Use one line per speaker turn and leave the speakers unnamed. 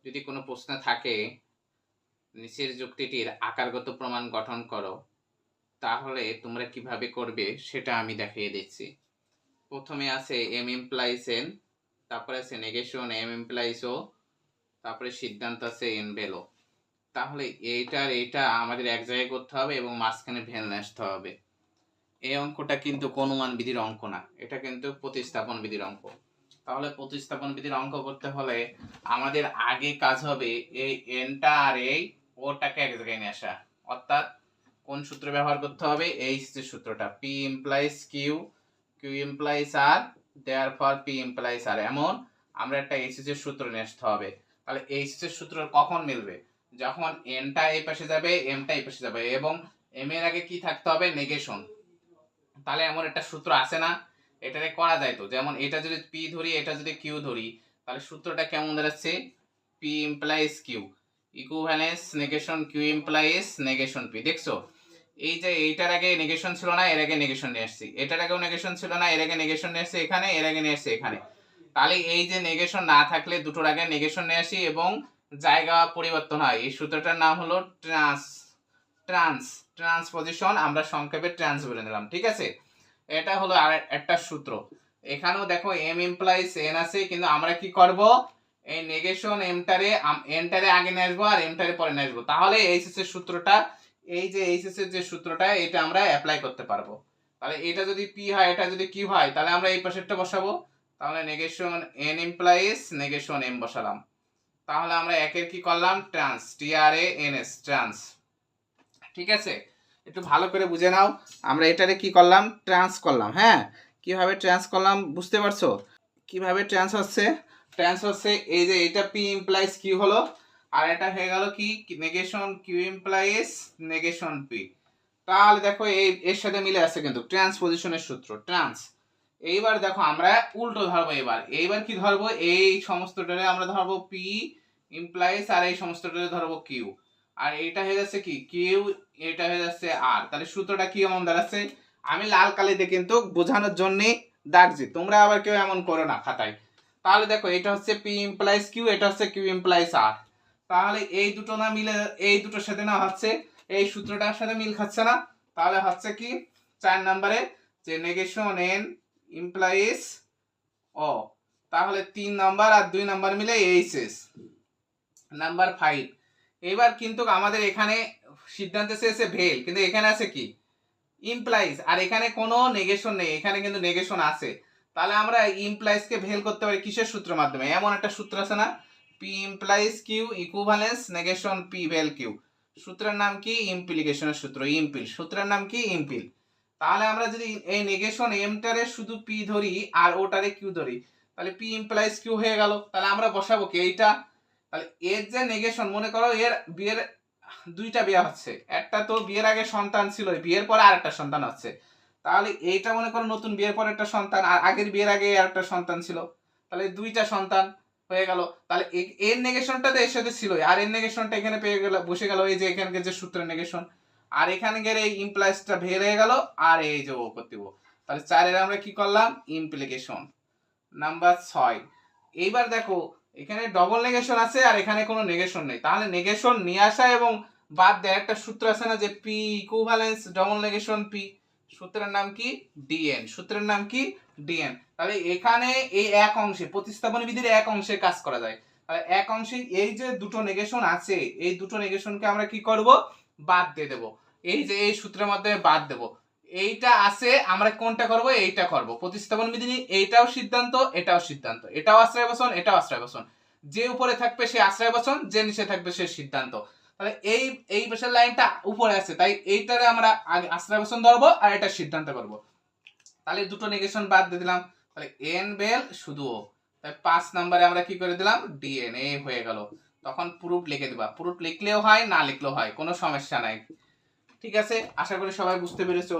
যদি কোনো প্রশ্ন থাকে নিচের যুক্তিটির আকারগত প্রমাণ গঠন করো, তাহলে তোমরা কিভাবে করবে সেটা আমি দেখিয়ে দিচ্ছি। প্রথমে আছে এম ইমপ্লাইজ এন, তারপরে আছে নেগেশন এম ইমপ্লাইজ ও, তারপরে সিদ্ধান্ত আছে এন বেলো। তাহলে এইটা আমাদের এক জায়গায় করতে হবে এবং মাঝখানে ভেল আসতে হবে। এই অঙ্কটা কিন্তু অনুমান বিধির অঙ্ক না, এটা কিন্তু প্রতিস্থাপন বিধির অঙ্ক। তাহলে প্রতিস্থাপন বিধির অঙ্ক করতে হলে আমাদের আগে কাজ হবে এই এনটা আর এই ওটাকে এক জায়গায় নিয়ে আসা। অর্থাৎ কোন সূত্র ব্যবহার করতে হবে? এই যে সূত্রটা, P implies Q, Q implies R, therefore P implies R, এমন আমরা একটা এইচএস এর সূত্র নিয়ে আসতে হবে। তাহলে এইচএস এর সূত্র কখন মিলবে? যখন এনটা এই পাশে যাবে, এমটা এই পাশে যাবে এবং এম এর আগে কি থাকতে হবে? নেগেশন। তাহলে এমন একটা সূত্র আছে না, এটারে করা যায় তো। যেমন এটা যদি পি ধরি, এটা যদি কিউ ধরি, তাহলে সূত্রটা কেমন দাঁড়াচ্ছে? P implies Q, equivalence negation Q implies negation P. দেখছো, এই যে এইটার আগে নেগেশন ছিল না, এর আগে নেগেশন নিয়ে আসছি, এটার আগেও নেগেশন ছিল না, এর আগে নেগেশন নিয়ে আসছি এখানে, এর আগে নিয়ে আসছি এখানে। তাহলে এই যে নেগেশন না থাকলে দুটোর আগে নেগেশন নিয়ে আসি এবং জায়গা পরিবর্তন হয়। এই সূত্রটার নাম হলো ট্রান্সপজিশন, আমরা সংক্ষেপে ট্রান্স বলে নিলাম। ঠিক আছে, এটা হলো আর একটা সূত্র। এখানেও দেখো এম ইমপ্লাইজ এন আছে, কিন্তু আমরা কি করব? এই নেগেশন এনটারে আগে নিয়ে আসবো আর এমটারে পরে নিয়ে আসবো। তাহলে এইচএস এর সূত্রটা, এই যে এইচএস এর যে সূত্রটা, এটা আমরা অ্যাপ্লাই করতে পারবো। তাহলে এটা যদি পি হয়, এটা যদি কিউ হয়, তাহলে আমরা এই পাশেরটা বসাবো। তাহলে negation N implies negation M বসালাম। তাহলে আমরা একের কি করলাম? Trans, TRANS, trans. ঠিক আছে, একটু ভালো করে বুঝে নাও। আমরা এটারে কি করলাম? ট্রান্স করলাম। হ্যাঁ, কিভাবে ট্রান্স করলাম বুঝতে পারছো? কিভাবে ট্রান্স হচ্ছে? ট্রান্স হচ্ছে এই যে এটা পি ইমপ্লাইজ কিউ হলো, আর এটা হয়ে গেল কি? Negation Q implies negation P. তাহলে দেখো এই এর সাথে মিলে আছে কিন্তু ট্রান্সপোজিশনের সূত্র, ট্রান্স। এইবার দেখো আমরা উল্টো ধরবো। এইবার কি ধরবো? এই সমস্তটারে আমরা ধরবো পি ইমপ্লাইজ আর এই সমস্তটারে ধরবো কিউ। আর এইটা হয়ে যাচ্ছে কি? কিউ, এটা হয়ে যাচ্ছে আর। তাহলে সূত্রটা কি এমন দাঁড়াচ্ছে? আমি লাল কালিতে কিন্তু বোঝানোর জন্য দাগছি, তোমরা আবার কেউ এমন করো না খাতায়। তাহলে দেখো এটা হচ্ছে পি ইমপ্লাইজ কিউ, এটা হচ্ছে কিউ ইমপ্লাইজ আর। তাহলে এই দুটো না মিলে এই দুটোর সাথে না হচ্ছে এই সূত্রটার সাথে মিল খাচ্ছে না। তাহলে হচ্ছে কি 4 নম্বরে যে নেগেশন এন ইমপ্লাইজ ও, তাহলে 3 নাম্বার আর 2 নাম্বার মিলে এইচএস। নাম্বার 5, এবার কিন্তু আমাদের এখানে সিদ্ধান্তে চেয়েছে ভেল, কিন্তু এখানে আছে কি? ইমপ্লাইজ, আর এখানে কোনো নেগেশন নেই, এখানে কিন্তু নেগেশন আছে। তাহলে আমরা ইমপ্লাইজকে ভেল করতে পারি কিসের সূত্রের মাধ্যমে? এমন একটা সূত্র আছে না, P implies Q equivalence negation P vel Q. সূত্রের নাম কি? ইমপ্লিকেশনের সূত্র, ইমপিল। সূত্রের নাম কি? ইমপিল। তাহলে আমরা যদি এই নেগেশন এমটারে শুধু পি ধরি আর ওটারে কিউ ধরি, তাহলে পি ইমপ্লাইজ কিউ হয়ে গেল। তাহলে আমরা বসাবো কি? এইটা। তাহলে এর যে নেগেশন, মনে করো এর বিয়ের দুইটা বিয়ে হচ্ছে, একটা তো বিয়ের আগে সন্তান ছিল, বিয়ের পরে আরেকটা সন্তান হচ্ছে। তাহলে এইটা মনে করো নতুন বিয়ের পরে একটা সন্তান, আর আগের বিয়ের আগে আরেকটা সন্তান ছিল, তাহলে দুইটা সন্তান হয়ে গেল। তাহলে এর নেগেশনটা তো এর সাথে ছিল, আর এর নেগেশনটা এখানে পেয়ে গেল, বসে গেল এই যে এখানকার যে সূত্রের নেগেশন, আর এখানে গেলে এই ইমপ্লাইজটা ভের হয়ে গেল, আর এই যে ও করতে। তাহলে 4 আমরা কি করলাম? ইমপ্লিকেশন। নাম্বার 6, এইবার দেখো এখানে ডবল নেগেশন আছে আর এখানে কোনো নেগেশন নেই। তাহলে নেগেশন নিয়ে আসা এবং বাদ দেয় একটা সূত্র আছে না, যে P equivalence double negation P. সূত্রের নাম কি? ডিএন। সূত্রের নাম কি? ডিএন। তাহলে এখানে এই এক অংশে প্রতিস্থাপন বিধির এক অংশে কাজ করা যায়। তাহলে এক অংশে এই যে দুটো নেগেশন আছে, এই দুটো নেগেশনকে আমরা কি করব? বাদ দিয়ে দেব। এই যে এই সূত্রের মধ্যে বাদ দেব। এইটা আছে, আমরা কোনটা করব? এইটা করব। প্রতিস্থাপন বিধি এইটাও সিদ্ধান্ত, এটাও সিদ্ধান্ত, এটাও আশ্রয় বচন, এটাও আশ্রয় বচন। যে উপরে থাকবে সে আশ্রয় বচন, যে নিচে থাকবে সে সিদ্ধান্ত। তাহলে এই পাশের লাইনটা উপরে আছে, তাই এইটারে আমরা আগে আশ্রয় বচন ধরবো আর এটা সিদ্ধান্ত করব। তাহলে দুটো নেগেশন বাদ দিয়ে দিলাম। তাহলে এন বেল শুধু ও। তাই 5 নম্বরে আমরা কি করে দিলাম? ডিএনএ হয়ে গেল। তখন প্রুফ লিখে দিবা। প্রুফ লিখলেও হয়, না লিখলেও হয়, কোনো সমস্যা নাই। ঠিক আছে, আশা করি সবাই বুঝতে পেরেছো।